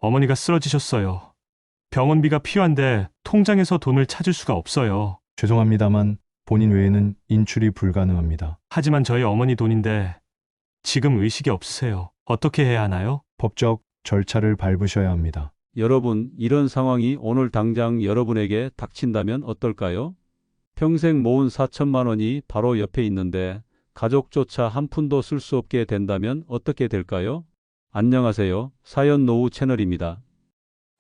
어머니가 쓰러지셨어요. 병원비가 필요한데 통장에서 돈을 찾을 수가 없어요. 죄송합니다만 본인 외에는 인출이 불가능합니다. 하지만 저희 어머니 돈인데 지금 의식이 없으세요. 어떻게 해야 하나요? 법적 절차를 밟으셔야 합니다. 여러분, 이런 상황이 오늘 당장 여러분에게 닥친다면 어떨까요? 평생 모은 4천만 원이 바로 옆에 있는데 가족조차 한 푼도 쓸 수 없게 된다면 어떻게 될까요? 안녕하세요. 사연노우 채널입니다.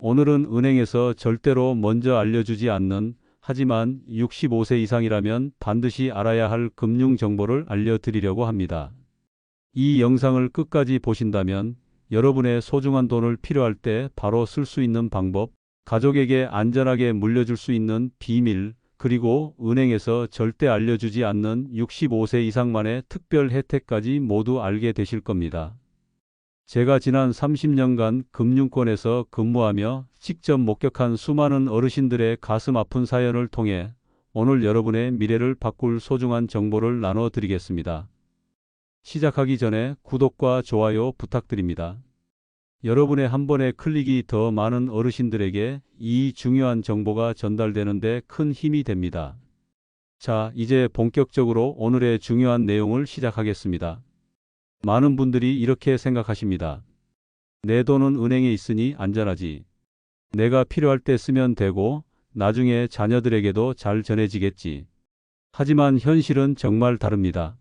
오늘은 은행에서 절대로 먼저 알려주지 않는, 하지만 65세 이상이라면 반드시 알아야 할 금융 정보를 알려드리려고 합니다. 이 영상을 끝까지 보신다면 여러분의 소중한 돈을 필요할 때 바로 쓸 수 있는 방법, 가족에게 안전하게 물려줄 수 있는 비밀, 그리고 은행에서 절대 알려주지 않는 65세 이상만의 특별 혜택까지 모두 알게 되실 겁니다. 제가 지난 30년간 금융권에서 근무하며 직접 목격한 수많은 어르신들의 가슴 아픈 사연을 통해 오늘 여러분의 미래를 바꿀 소중한 정보를 나눠드리겠습니다. 시작하기 전에 구독과 좋아요 부탁드립니다. 여러분의 한 번의 클릭이 더 많은 어르신들에게 이 중요한 정보가 전달되는 데 큰 힘이 됩니다. 자, 이제 본격적으로 오늘의 중요한 내용을 시작하겠습니다. 많은 분들이 이렇게 생각하십니다. 내 돈은 은행에 있으니 안전하지. 내가 필요할 때 쓰면 되고 나중에 자녀들에게도 잘 전해지겠지. 하지만 현실은 정말 다릅니다.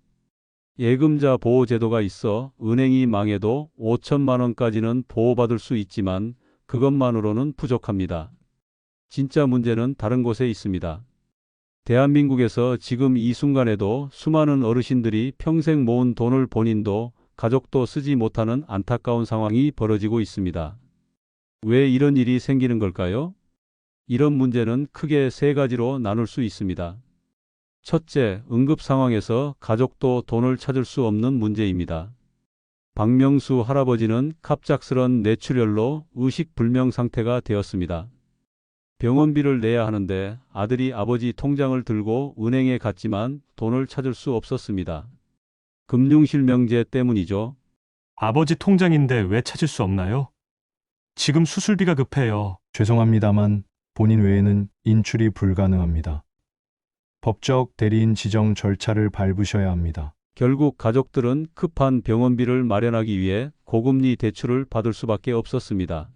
예금자 보호제도가 있어 은행이 망해도 5천만 원까지는 보호받을 수 있지만 그것만으로는 부족합니다. 진짜 문제는 다른 곳에 있습니다. 대한민국에서 지금 이 순간에도 수많은 어르신들이 평생 모은 돈을 본인도 가족도 쓰지 못하는 안타까운 상황이 벌어지고 있습니다. 왜 이런 일이 생기는 걸까요? 이런 문제는 크게 세 가지로 나눌 수 있습니다. 첫째, 응급 상황에서 가족도 돈을 찾을 수 없는 문제입니다. 박명수 할아버지는 갑작스런 뇌출혈로 의식불명 상태가 되었습니다. 병원비를 내야 하는데 아들이 아버지 통장을 들고 은행에 갔지만 돈을 찾을 수 없었습니다. 금융실명제 때문이죠. 아버지 통장인데 왜 찾을 수 없나요? 지금 수술비가 급해요. 죄송합니다만 본인 외에는 인출이 불가능합니다. 법적 대리인 지정 절차를 밟으셔야 합니다. 결국 가족들은 급한 병원비를 마련하기 위해 고금리 대출을 받을 수밖에 없었습니다.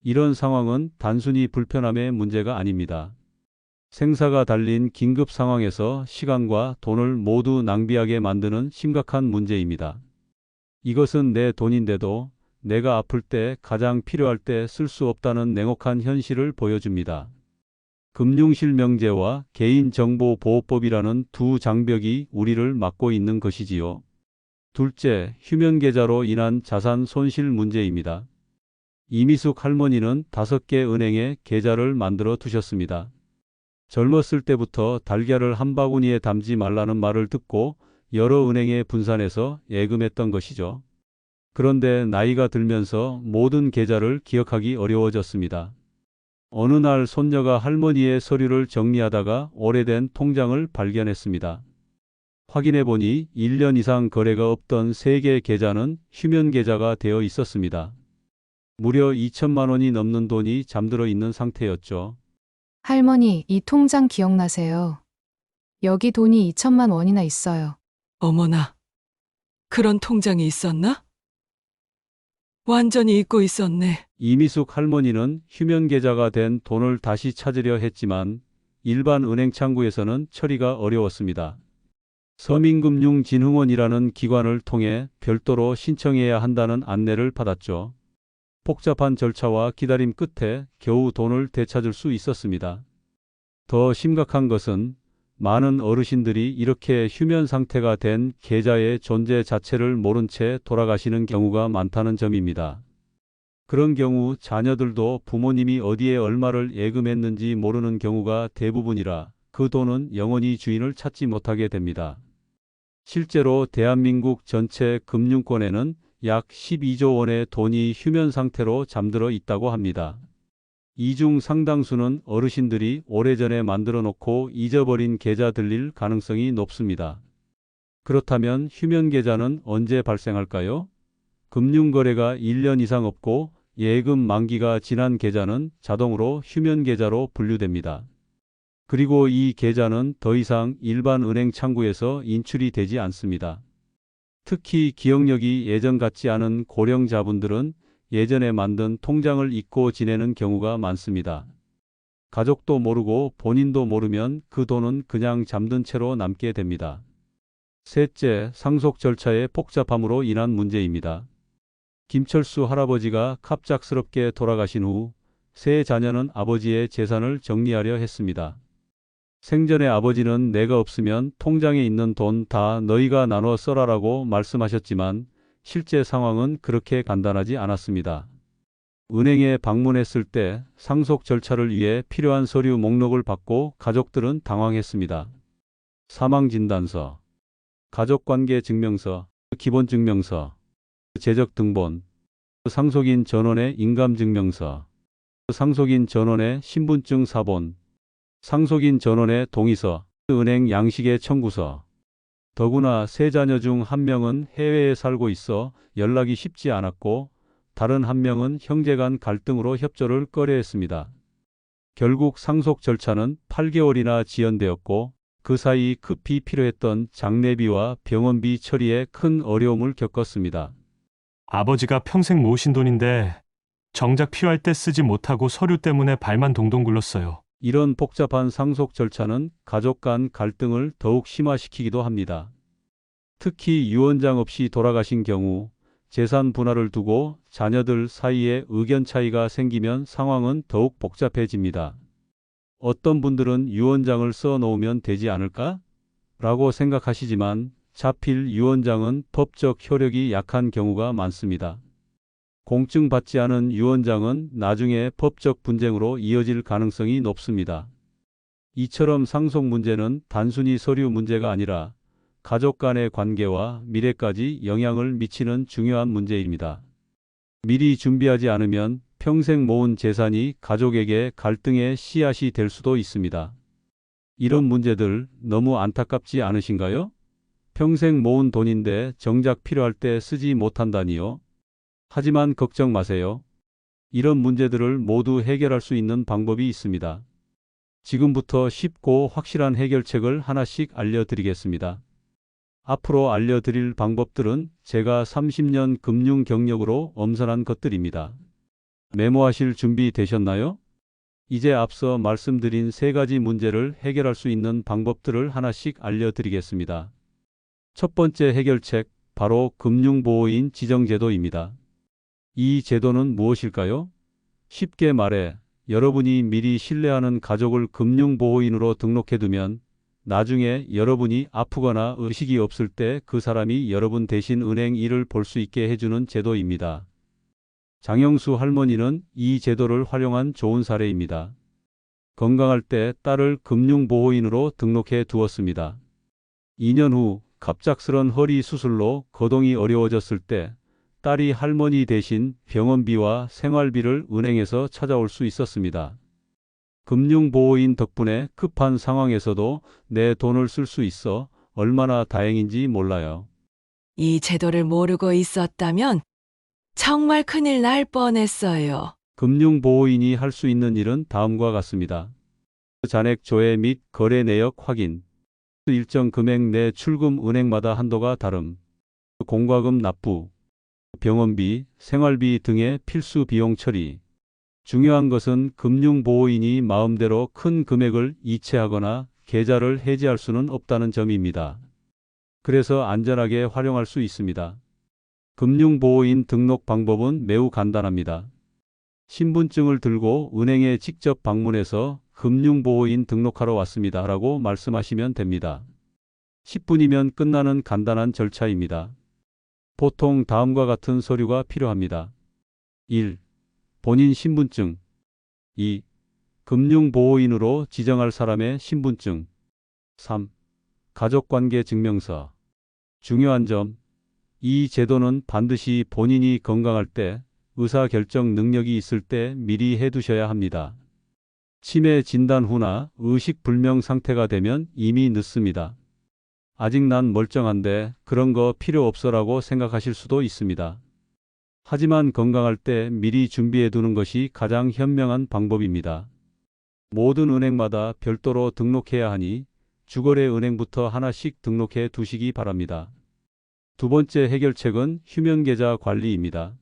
이런 상황은 단순히 불편함의 문제가 아닙니다. 생사가 달린 긴급 상황에서 시간과 돈을 모두 낭비하게 만드는 심각한 문제입니다. 이것은 내 돈인데도 내가 아플 때 가장 필요할 때 쓸 수 없다는 냉혹한 현실을 보여줍니다. 금융실명제와 개인정보보호법이라는 두 장벽이 우리를 막고 있는 것이지요. 둘째, 휴면계좌로 인한 자산 손실 문제입니다. 이미숙 할머니는 5개 은행에 계좌를 만들어 두셨습니다. 젊었을 때부터 달걀을 한 바구니에 담지 말라는 말을 듣고 여러 은행에 분산해서 예금했던 것이죠. 그런데 나이가 들면서 모든 계좌를 기억하기 어려워졌습니다. 어느 날 손녀가 할머니의 서류를 정리하다가 오래된 통장을 발견했습니다. 확인해보니 1년 이상 거래가 없던 3개 계좌는 휴면 계좌가 되어 있었습니다. 무려 2천만 원이 넘는 돈이 잠들어 있는 상태였죠. 할머니, 이 통장 기억나세요? 여기 돈이 2천만 원이나 있어요. 어머나, 그런 통장이 있었나? 완전히 잊고 있었네. 이미숙 할머니는 휴면 계좌가 된 돈을 다시 찾으려 했지만 일반 은행 창구에서는 처리가 어려웠습니다. 서민금융진흥원이라는 기관을 통해 별도로 신청해야 한다는 안내를 받았죠. 복잡한 절차와 기다림 끝에 겨우 돈을 되찾을 수 있었습니다. 더 심각한 것은 많은 어르신들이 이렇게 휴면 상태가 된 계좌의 존재 자체를 모른 채 돌아가시는 경우가 많다는 점입니다. 그런 경우 자녀들도 부모님이 어디에 얼마를 예금했는지 모르는 경우가 대부분이라 그 돈은 영원히 주인을 찾지 못하게 됩니다. 실제로 대한민국 전체 금융권에는 약 12조 원의 돈이 휴면 상태로 잠들어 있다고 합니다. 이 중 상당수는 어르신들이 오래전에 만들어 놓고 잊어버린 계좌들일 가능성이 높습니다. 그렇다면 휴면 계좌는 언제 발생할까요? 금융거래가 1년 이상 없고 예금 만기가 지난 계좌는 자동으로 휴면 계좌로 분류됩니다. 그리고 이 계좌는 더 이상 일반 은행 창구에서 인출이 되지 않습니다. 특히 기억력이 예전 같지 않은 고령자분들은 예전에 만든 통장을 잊고 지내는 경우가 많습니다. 가족도 모르고 본인도 모르면 그 돈은 그냥 잠든 채로 남게 됩니다. 셋째, 상속 절차의 복잡함으로 인한 문제입니다. 김철수 할아버지가 갑작스럽게 돌아가신 후 세 자녀는 아버지의 재산을 정리하려 했습니다. 생전에 아버지는 내가 없으면 통장에 있는 돈 다 너희가 나눠 써라라고 말씀하셨지만 실제 상황은 그렇게 간단하지 않았습니다. 은행에 방문했을 때 상속 절차를 위해 필요한 서류 목록을 받고 가족들은 당황했습니다. 사망진단서, 가족관계증명서, 기본증명서, 재적등본, 상속인 전원의 인감증명서, 상속인 전원의 신분증 사본, 상속인 전원의 동의서, 은행 양식의 청구서. 더구나 세 자녀 중 한 명은 해외에 살고 있어 연락이 쉽지 않았고 다른 한 명은 형제간 갈등으로 협조를 꺼려했습니다. 결국 상속 절차는 8개월이나 지연되었고 그 사이 급히 필요했던 장례비와 병원비 처리에 큰 어려움을 겪었습니다. 아버지가 평생 모으신 돈인데 정작 필요할 때 쓰지 못하고 서류 때문에 발만 동동 굴렀어요. 이런 복잡한 상속 절차는 가족 간 갈등을 더욱 심화시키기도 합니다. 특히 유언장 없이 돌아가신 경우 재산 분할을 두고 자녀들 사이에 의견 차이가 생기면 상황은 더욱 복잡해집니다. 어떤 분들은 유언장을 써 놓으면 되지 않을까? 라고 생각하시지만 자필 유언장은 법적 효력이 약한 경우가 많습니다. 공증받지 않은 유언장은 나중에 법적 분쟁으로 이어질 가능성이 높습니다. 이처럼 상속 문제는 단순히 서류 문제가 아니라 가족 간의 관계와 미래까지 영향을 미치는 중요한 문제입니다. 미리 준비하지 않으면 평생 모은 재산이 가족에게 갈등의 씨앗이 될 수도 있습니다. 이런 문제들 너무 안타깝지 않으신가요? 평생 모은 돈인데 정작 필요할 때 쓰지 못한다니요? 하지만 걱정 마세요. 이런 문제들을 모두 해결할 수 있는 방법이 있습니다. 지금부터 쉽고 확실한 해결책을 하나씩 알려드리겠습니다. 앞으로 알려드릴 방법들은 제가 30년 금융 경력으로 엄선한 것들입니다. 메모하실 준비 되셨나요? 이제 앞서 말씀드린 세 가지 문제를 해결할 수 있는 방법들을 하나씩 알려드리겠습니다. 첫 번째 해결책, 바로 금융보호인 지정제도입니다. 이 제도는 무엇일까요? 쉽게 말해 여러분이 미리 신뢰하는 가족을 금융보호인으로 등록해두면 나중에 여러분이 아프거나 의식이 없을 때 그 사람이 여러분 대신 은행 일을 볼 수 있게 해주는 제도입니다. 장영수 할머니는 이 제도를 활용한 좋은 사례입니다. 건강할 때 딸을 금융보호인으로 등록해 두었습니다. 2년 후 갑작스런 허리 수술로 거동이 어려워졌을 때 딸이 할머니 대신 병원비와 생활비를 은행에서 찾아올 수 있었습니다. 금융보호인 덕분에 급한 상황에서도 내 돈을 쓸 수 있어 얼마나 다행인지 몰라요. 이 제도를 모르고 있었다면 정말 큰일 날 뻔했어요. 금융보호인이 할 수 있는 일은 다음과 같습니다. 잔액 조회 및 거래 내역 확인, 일정 금액 내 출금 은행마다 한도가 다름, 공과금 납부, 병원비, 생활비 등의 필수 비용 처리. 중요한 것은 금융보호인이 마음대로 큰 금액을 이체하거나 계좌를 해지할 수는 없다는 점입니다. 그래서 안전하게 활용할 수 있습니다. 금융보호인 등록 방법은 매우 간단합니다. 신분증을 들고 은행에 직접 방문해서 금융보호인 등록하러 왔습니다 라고 말씀하시면 됩니다. 10분이면 끝나는 간단한 절차입니다. 보통 다음과 같은 서류가 필요합니다. 1. 본인 신분증. 2. 금융보호인으로 지정할 사람의 신분증. 3. 가족관계증명서. 중요한 점, 이 제도는 반드시 본인이 건강할 때, 의사결정 능력이 있을 때 미리 해두셔야 합니다. 치매 진단 후나 의식불명 상태가 되면 이미 늦습니다. 아직 난 멀쩡한데 그런 거 필요 없어라고 생각하실 수도 있습니다. 하지만 건강할 때 미리 준비해 두는 것이 가장 현명한 방법입니다. 모든 은행마다 별도로 등록해야 하니 주거래 은행부터 하나씩 등록해 두시기 바랍니다. 두 번째 해결책은 휴면계좌 관리입니다.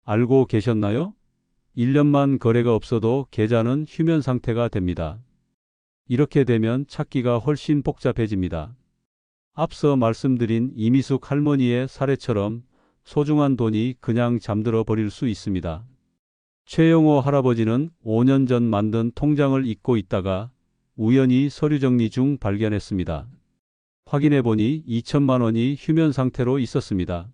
알고 계셨나요? 1년만 거래가 없어도 계좌는 휴면 상태가 됩니다. 이렇게 되면 찾기가 훨씬 복잡해집니다. 앞서 말씀드린 이미숙 할머니의 사례처럼 소중한 돈이 그냥 잠들어 버릴 수 있습니다. 최영호 할아버지는 5년 전 만든 통장을 잊고 있다가 우연히 서류 정리 중 발견했습니다. 확인해 보니 2천만 원이 휴면 상태로 있었습니다.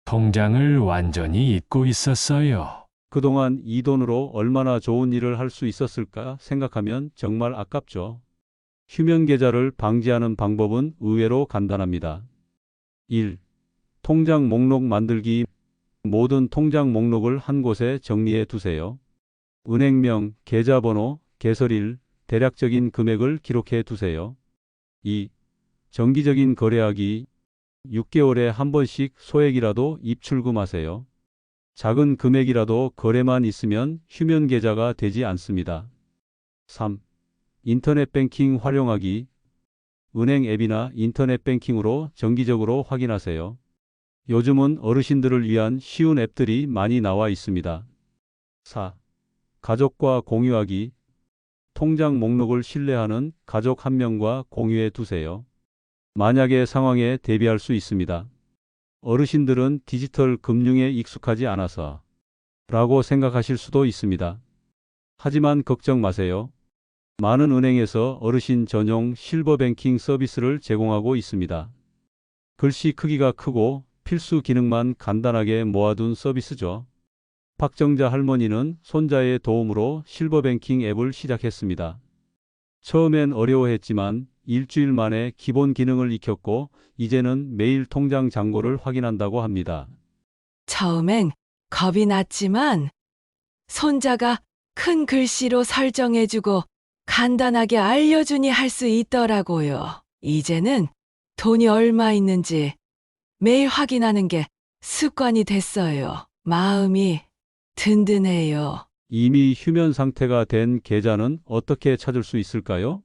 통장을 완전히 잊고 있었어요. 그동안 이 돈으로 얼마나 좋은 일을 할 수 있었을까 생각하면 정말 아깝죠. 휴면 계좌를 방지하는 방법은 의외로 간단합니다. 1. 통장 목록 만들기. 모든 통장 목록을 한 곳에 정리해 두세요. 은행명, 계좌번호, 개설일, 대략적인 금액을 기록해 두세요. 2. 정기적인 거래하기. 6개월에 한 번씩 소액이라도 입출금하세요. 작은 금액이라도 거래만 있으면 휴면 계좌가 되지 않습니다. 3. 인터넷 뱅킹 활용하기. 은행 앱이나 인터넷 뱅킹으로 정기적으로 확인하세요. 요즘은 어르신들을 위한 쉬운 앱들이 많이 나와 있습니다. 4. 가족과 공유하기. 통장 목록을 신뢰하는 가족 한 명과 공유해 두세요. 만약의 상황에 대비할 수 있습니다. 어르신들은 디지털 금융에 익숙하지 않아서 라고 생각하실 수도 있습니다. 하지만 걱정 마세요. 많은 은행에서 어르신 전용 실버 뱅킹 서비스를 제공하고 있습니다. 글씨 크기가 크고 필수 기능만 간단하게 모아둔 서비스죠. 박정자 할머니는 손자의 도움으로 실버 뱅킹 앱을 시작했습니다. 처음엔 어려워했지만 일주일 만에 기본 기능을 익혔고 이제는 매일 통장 잔고를 확인한다고 합니다. 처음엔 겁이 났지만 손자가 큰 글씨로 설정해주고 간단하게 알려주니 할 수 있더라고요. 이제는 돈이 얼마 있는지 매일 확인하는 게 습관이 됐어요. 마음이 든든해요. 이미 휴면 상태가 된 계좌는 어떻게 찾을 수 있을까요?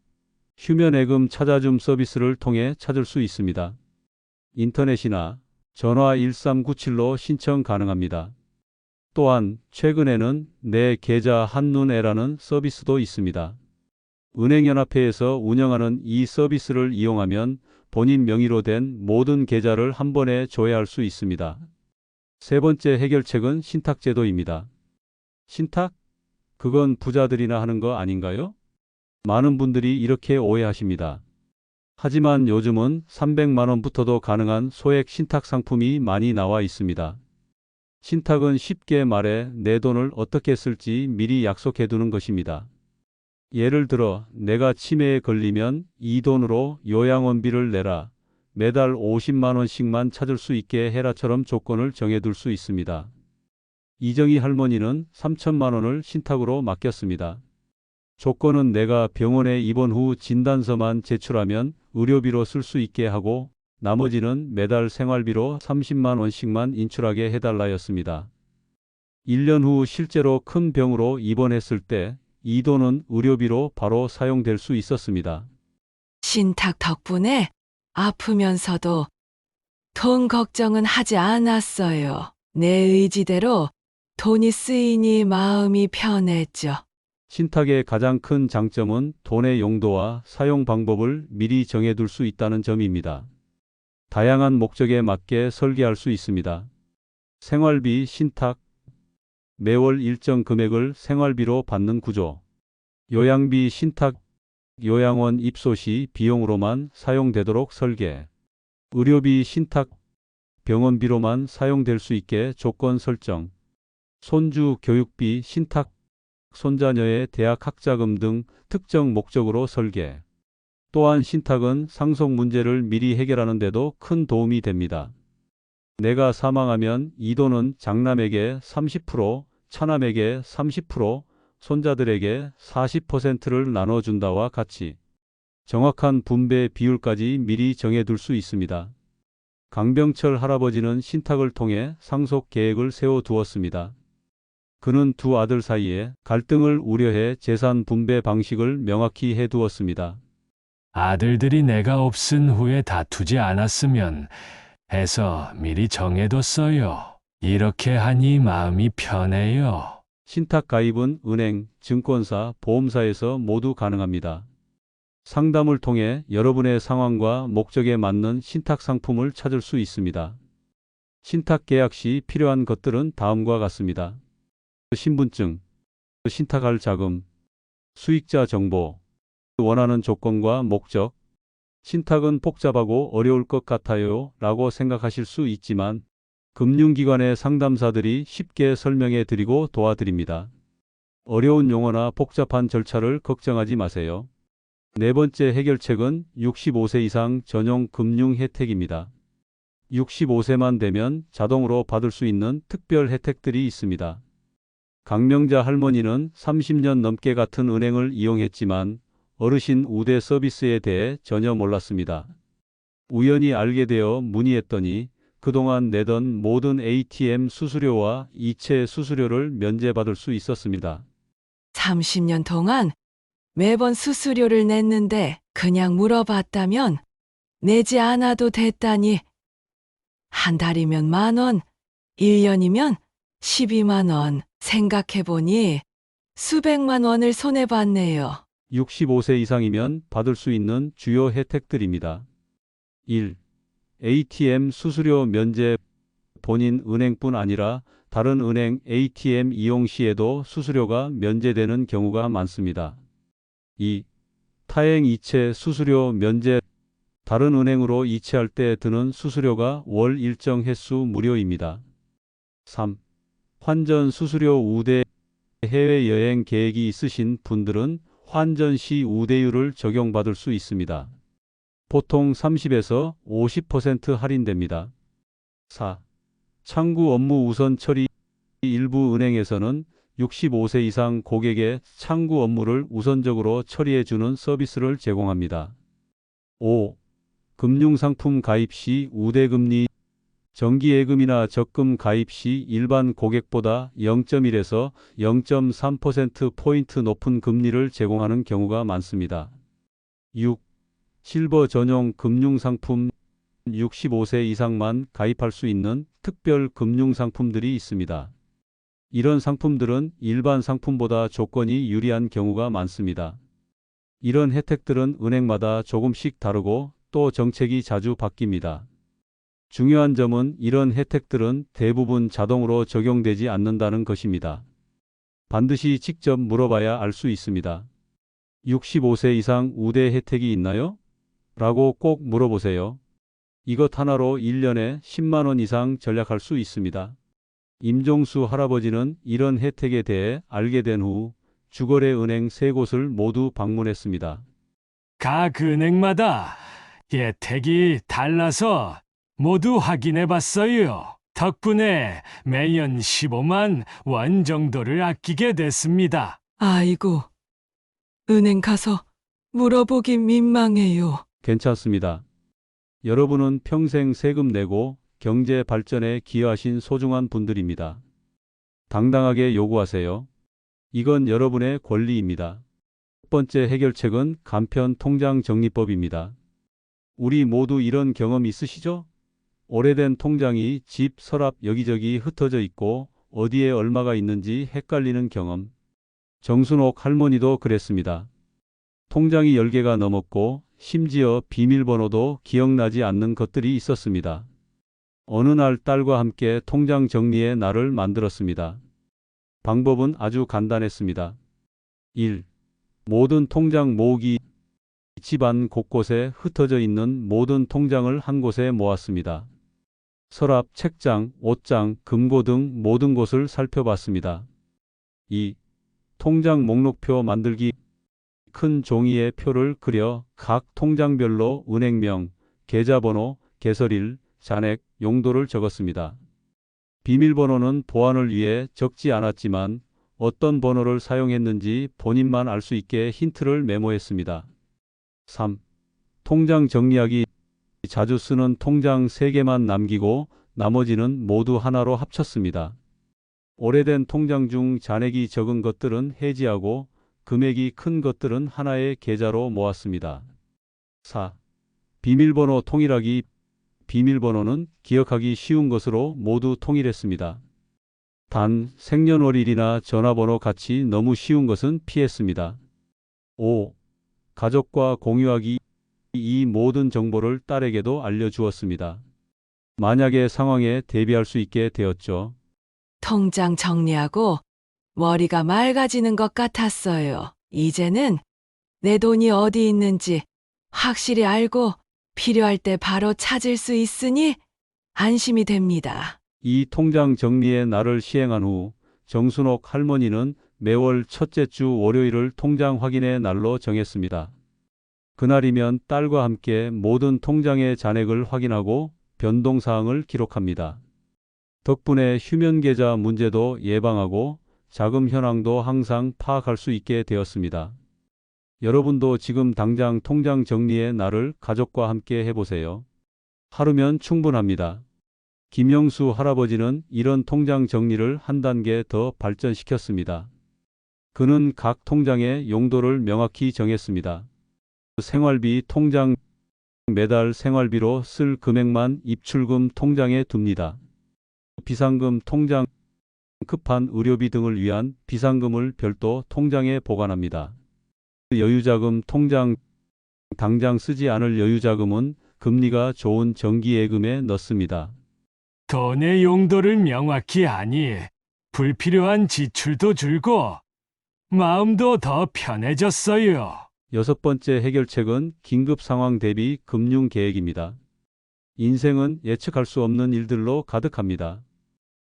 휴면예금 찾아줌 서비스를 통해 찾을 수 있습니다. 인터넷이나 전화 1397로 신청 가능합니다. 또한 최근에는 내 계좌 한눈에라는 서비스도 있습니다. 은행연합회에서 운영하는 이 서비스를 이용하면 본인 명의로 된 모든 계좌를 한 번에 조회할 수 있습니다. 세 번째 해결책은 신탁제도입니다. 신탁? 그건 부자들이나 하는 거 아닌가요? 많은 분들이 이렇게 오해하십니다. 하지만 요즘은 300만 원부터도 가능한 소액 신탁 상품이 많이 나와 있습니다. 신탁은 쉽게 말해 내 돈을 어떻게 쓸지 미리 약속해 두는 것입니다. 예를 들어 내가 치매에 걸리면 이 돈으로 요양원비를 내라, 매달 50만 원씩만 찾을 수 있게 해라처럼 조건을 정해둘 수 있습니다. 이정희 할머니는 3천만 원을 신탁으로 맡겼습니다. 조건은 내가 병원에 입원 후 진단서만 제출하면 의료비로 쓸 수 있게 하고 나머지는 매달 생활비로 30만 원씩만 인출하게 해달라였습니다. 1년 후 실제로 큰 병으로 입원했을 때 이 돈은 의료비로 바로 사용될 수 있었습니다. 신탁 덕분에 아프면서도 돈 걱정은 하지 않았어요. 내 의지대로 돈이 쓰이니 마음이 편했죠. 신탁의 가장 큰 장점은 돈의 용도와 사용 방법을 미리 정해둘 수 있다는 점입니다. 다양한 목적에 맞게 설계할 수 있습니다. 생활비 신탁. 매월 일정 금액을 생활비로 받는 구조. 요양비 신탁. 요양원 입소 시 비용으로만 사용되도록 설계. 의료비 신탁. 병원비로만 사용될 수 있게 조건 설정. 손주 교육비 신탁. 손자녀의 대학 학자금 등 특정 목적으로 설계. 또한 신탁은 상속 문제를 미리 해결하는 데도 큰 도움이 됩니다. 내가 사망하면 이 돈은 장남에게 30%, 차남에게 30%, 손자들에게 40%를 나눠준다와 같이 정확한 분배 비율까지 미리 정해둘 수 있습니다. 강병철 할아버지는 신탁을 통해 상속 계획을 세워두었습니다. 그는 두 아들 사이에 갈등을 우려해 재산 분배 방식을 명확히 해두었습니다. 아들들이 내가 없은 후에 다투지 않았으면 해서 미리 정해뒀어요. 이렇게 하니 마음이 편해요. 신탁 가입은 은행, 증권사, 보험사에서 모두 가능합니다. 상담을 통해 여러분의 상황과 목적에 맞는 신탁 상품을 찾을 수 있습니다. 신탁 계약 시 필요한 것들은 다음과 같습니다. 신분증, 신탁할 자금, 수익자 정보, 원하는 조건과 목적. 신탁은 복잡하고 어려울 것 같아요 라고 생각하실 수 있지만 금융기관의 상담사들이 쉽게 설명해 드리고 도와드립니다. 어려운 용어나 복잡한 절차를 걱정하지 마세요. 네 번째 해결책은 65세 이상 전용 금융 혜택입니다. 65세만 되면 자동으로 받을 수 있는 특별 혜택들이 있습니다. 강명자 할머니는 30년 넘게 같은 은행을 이용했지만 어르신 우대 서비스에 대해 전혀 몰랐습니다. 우연히 알게 되어 문의했더니 그동안 내던 모든 ATM 수수료와 이체 수수료를 면제받을 수 있었습니다. 30년 동안 매번 수수료를 냈는데 그냥 물어봤다면 내지 않아도 됐다니. 한 달이면 10,000원, 1년이면 12만 원. 생각해보니 수백만 원을 손해봤네요. 65세 이상이면 받을 수 있는 주요 혜택들입니다. 1. ATM 수수료 면제. 본인 은행뿐 아니라 다른 은행 ATM 이용 시에도 수수료가 면제되는 경우가 많습니다. 2. 타행 이체 수수료 면제. 다른 은행으로 이체할 때 드는 수수료가 월 일정 횟수 무료입니다. 3. 환전 수수료 우대. 해외여행 계획이 있으신 분들은 환전 시 우대율을 적용받을 수 있습니다. 보통 30에서 50% 할인됩니다. 4. 창구 업무 우선 처리. 일부 은행에서는 65세 이상 고객의 창구 업무를 우선적으로 처리해주는 서비스를 제공합니다. 5. 금융상품 가입 시 우대금리. 정기예금이나 적금 가입 시 일반 고객보다 0.1에서 0.3%포인트 높은 금리를 제공하는 경우가 많습니다. 6. 실버 전용 금융상품. 65세 이상만 가입할 수 있는 특별 금융상품들이 있습니다. 이런 상품들은 일반 상품보다 조건이 유리한 경우가 많습니다. 이런 혜택들은 은행마다 조금씩 다르고 또 정책이 자주 바뀝니다. 중요한 점은 이런 혜택들은 대부분 자동으로 적용되지 않는다는 것입니다. 반드시 직접 물어봐야 알 수 있습니다. 65세 이상 우대 혜택이 있나요? 라고 꼭 물어보세요. 이것 하나로 1년에 10만 원 이상 절약할 수 있습니다. 임종수 할아버지는 이런 혜택에 대해 알게 된 후 주거래 은행 3곳을 모두 방문했습니다. 각 은행마다 혜택이 달라서 모두 확인해 봤어요. 덕분에 매년 15만 원 정도를 아끼게 됐습니다. 아이고, 은행 가서 물어보기 민망해요. 괜찮습니다. 여러분은 평생 세금 내고 경제 발전에 기여하신 소중한 분들입니다. 당당하게 요구하세요. 이건 여러분의 권리입니다. 첫 번째 해결책은 간편 통장 정리법입니다. 우리 모두 이런 경험 있으시죠? 오래된 통장이 집, 서랍 여기저기 흩어져 있고 어디에 얼마가 있는지 헷갈리는 경험. 정순옥 할머니도 그랬습니다. 통장이 10개가 넘었고 심지어 비밀번호도 기억나지 않는 것들이 있었습니다. 어느 날 딸과 함께 통장 정리의 날을 만들었습니다. 방법은 아주 간단했습니다. 1. 모든 통장 모으기. 집안 곳곳에 흩어져 있는 모든 통장을 한 곳에 모았습니다. 서랍, 책장, 옷장, 금고 등 모든 곳을 살펴봤습니다. 2. 통장 목록표 만들기. 큰 종이에 표를 그려 각 통장별로 은행명, 계좌번호, 개설일, 잔액, 용도를 적었습니다. 비밀번호는 보안을 위해 적지 않았지만 어떤 번호를 사용했는지 본인만 알 수 있게 힌트를 메모했습니다. 3. 통장 정리하기. 자주 쓰는 통장 3개만 남기고 나머지는 모두 하나로 합쳤습니다. 오래된 통장 중 잔액이 적은 것들은 해지하고 금액이 큰 것들은 하나의 계좌로 모았습니다. 4. 비밀번호 통일하기. 비밀번호는 기억하기 쉬운 것으로 모두 통일했습니다. 단 생년월일이나 전화번호 같이 너무 쉬운 것은 피했습니다. 5. 가족과 공유하기. 이 모든 정보를 딸에게도 알려주었습니다. 만약의 상황에 대비할 수 있게 되었죠. 통장 정리하고 머리가 맑아지는 것 같았어요. 이제는 내 돈이 어디 있는지 확실히 알고 필요할 때 바로 찾을 수 있으니 안심이 됩니다. 이 통장 정리의 날을 시행한 후 정순옥 할머니는 매월 첫째 주 월요일을 통장 확인의 날로 정했습니다. 그날이면 딸과 함께 모든 통장의 잔액을 확인하고 변동사항을 기록합니다. 덕분에 휴면계좌 문제도 예방하고 자금 현황도 항상 파악할 수 있게 되었습니다. 여러분도 지금 당장 통장 정리의 날을 가족과 함께 해보세요. 하루면 충분합니다. 김영수 할아버지는 이런 통장 정리를 한 단계 더 발전시켰습니다. 그는 각 통장의 용도를 명확히 정했습니다. 생활비 통장, 매달 생활비로 쓸 금액만 입출금 통장에 둡니다. 비상금 통장, 급한 의료비 등을 위한 비상금을 별도 통장에 보관합니다. 여유자금 통장, 당장 쓰지 않을 여유자금은 금리가 좋은 정기예금에 넣습니다. 돈의 용도를 명확히 하니 불필요한 지출도 줄고 마음도 더 편해졌어요. 6번째 해결책은 긴급 상황 대비 금융 계획입니다. 인생은 예측할 수 없는 일들로 가득합니다.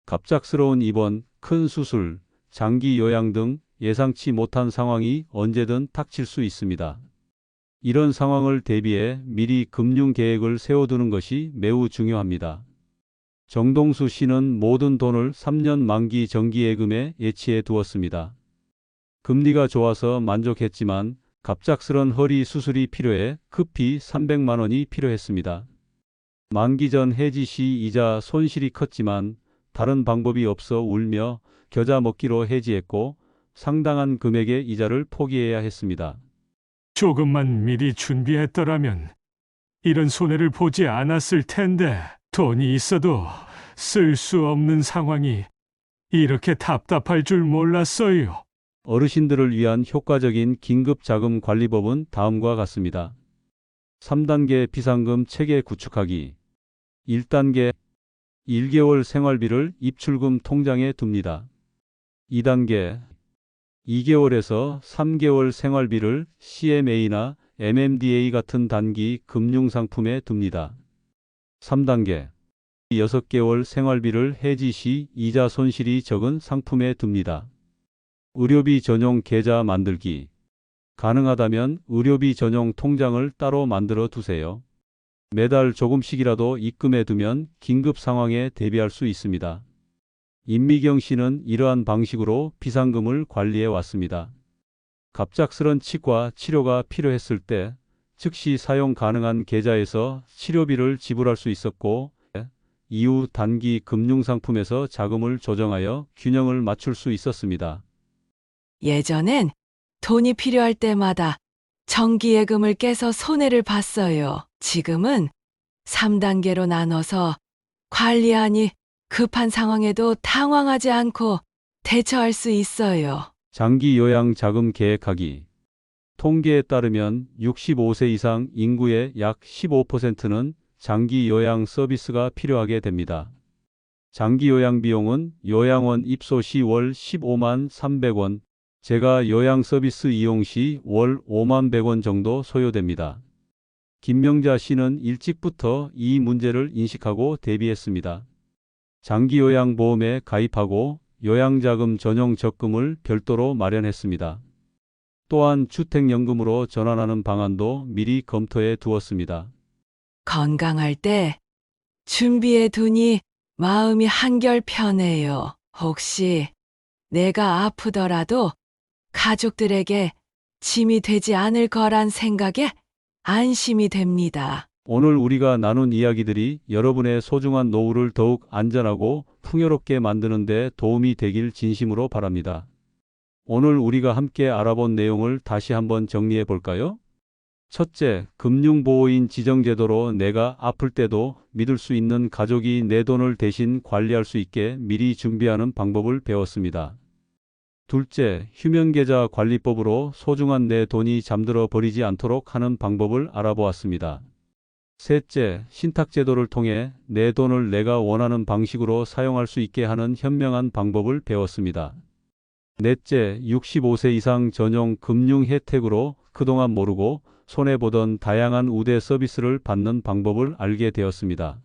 갑작스러운 입원, 큰 수술, 장기 요양 등 예상치 못한 상황이 언제든 닥칠 수 있습니다. 이런 상황을 대비해 미리 금융 계획을 세워두는 것이 매우 중요합니다. 정동수 씨는 모든 돈을 3년 만기 정기예금에 예치해 두었습니다. 금리가 좋아서 만족했지만 갑작스런 허리 수술이 필요해 급히 300만 원이 필요했습니다. 만기 전 해지 시 이자 손실이 컸지만 다른 방법이 없어 울며 겨자 먹기로 해지했고 상당한 금액의 이자를 포기해야 했습니다. 조금만 미리 준비했더라면 이런 손해를 보지 않았을 텐데 돈이 있어도 쓸 수 없는 상황이 이렇게 답답할 줄 몰랐어요. 어르신들을 위한 효과적인 긴급자금 관리법은 다음과 같습니다. 3단계 비상금 체계 구축하기. 1단계 1개월 생활비를 입출금 통장에 둡니다. 2단계 2개월에서 3개월 생활비를 CMA나 MMDA 같은 단기 금융상품에 둡니다. 3단계 6개월 생활비를 해지 시 이자 손실이 적은 상품에 둡니다. 의료비 전용 계좌 만들기. 가능하다면 의료비 전용 통장을 따로 만들어 두세요. 매달 조금씩이라도 입금해 두면 긴급 상황에 대비할 수 있습니다. 임미경 씨는 이러한 방식으로 비상금을 관리해 왔습니다. 갑작스런 치과 치료가 필요했을 때 즉시 사용 가능한 계좌에서 치료비를 지불할 수 있었고, 이후 단기 금융상품에서 자금을 조정하여 균형을 맞출 수 있었습니다. 예전엔 돈이 필요할 때마다 정기예금을 깨서 손해를 봤어요. 지금은 3단계로 나눠서 관리하니 급한 상황에도 당황하지 않고 대처할 수 있어요. 장기 요양 자금 계획하기. 통계에 따르면 65세 이상 인구의 약 15%는 장기 요양 서비스가 필요하게 됩니다. 장기 요양 비용은 요양원 입소 시 월 15만 300원, 제가 요양 서비스 이용 시 월 5만 100원 정도 소요됩니다. 김명자 씨는 일찍부터 이 문제를 인식하고 대비했습니다. 장기 요양 보험에 가입하고 요양자금 전용 적금을 별도로 마련했습니다. 또한 주택연금으로 전환하는 방안도 미리 검토해 두었습니다. 건강할 때 준비해 두니 마음이 한결 편해요. 혹시 내가 아프더라도 가족들에게 짐이 되지 않을 거란 생각에 안심이 됩니다. 오늘 우리가 나눈 이야기들이 여러분의 소중한 노후를 더욱 안전하고 풍요롭게 만드는 데 도움이 되길 진심으로 바랍니다. 오늘 우리가 함께 알아본 내용을 다시 한번 정리해 볼까요? 첫째, 금융보호인 지정제도로 내가 아플 때도 믿을 수 있는 가족이 내 돈을 대신 관리할 수 있게 미리 준비하는 방법을 배웠습니다. 둘째, 휴면계좌 관리법으로 소중한 내 돈이 잠들어 버리지 않도록 하는 방법을 알아보았습니다. 셋째, 신탁제도를 통해 내 돈을 내가 원하는 방식으로 사용할 수 있게 하는 현명한 방법을 배웠습니다. 넷째, 65세 이상 전용 금융 혜택으로 그동안 모르고 손해보던 다양한 우대 서비스를 받는 방법을 알게 되었습니다.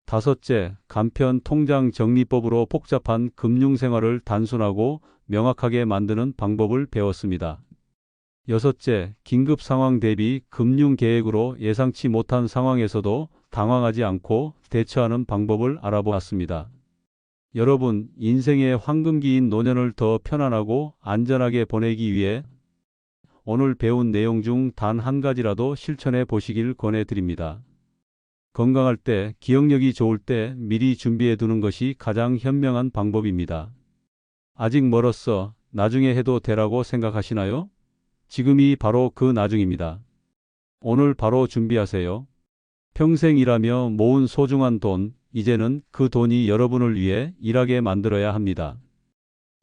다섯째, 간편 통장 정리법으로 복잡한 금융생활을 단순하고 명확하게 만드는 방법을 배웠습니다. 여섯째, 긴급 상황 대비 금융 계획으로 예상치 못한 상황에서도 당황하지 않고 대처하는 방법을 알아보았습니다. 여러분, 인생의 황금기인 노년을 더 편안하고 안전하게 보내기 위해 오늘 배운 내용 중 단 한 가지라도 실천해 보시길 권해드립니다. 건강할 때, 기억력이 좋을 때 미리 준비해 두는 것이 가장 현명한 방법입니다. 아직 멀었어, 나중에 해도 되라고 생각하시나요? 지금이 바로 그 나중입니다. 오늘 바로 준비하세요. 평생 일하며 모은 소중한 돈, 이제는 그 돈이 여러분을 위해 일하게 만들어야 합니다.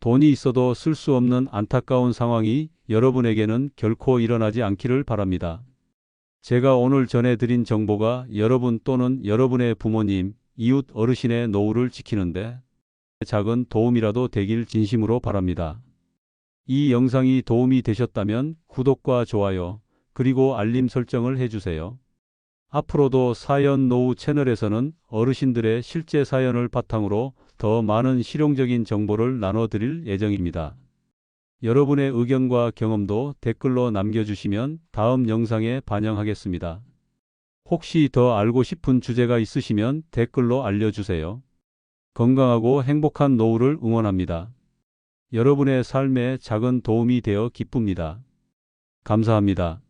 돈이 있어도 쓸 수 없는 안타까운 상황이 여러분에게는 결코 일어나지 않기를 바랍니다. 제가 오늘 전해드린 정보가 여러분 또는 여러분의 부모님, 이웃 어르신의 노후를 지키는데 작은 도움이라도 되길 진심으로 바랍니다. 이 영상이 도움이 되셨다면 구독과 좋아요, 그리고 알림 설정을 해주세요. 앞으로도 사연 노후 채널에서는 어르신들의 실제 사연을 바탕으로 더 많은 실용적인 정보를 나눠드릴 예정입니다. 여러분의 의견과 경험도 댓글로 남겨주시면 다음 영상에 반영하겠습니다. 혹시 더 알고 싶은 주제가 있으시면 댓글로 알려주세요. 건강하고 행복한 노후를 응원합니다. 여러분의 삶에 작은 도움이 되어 기쁩니다. 감사합니다.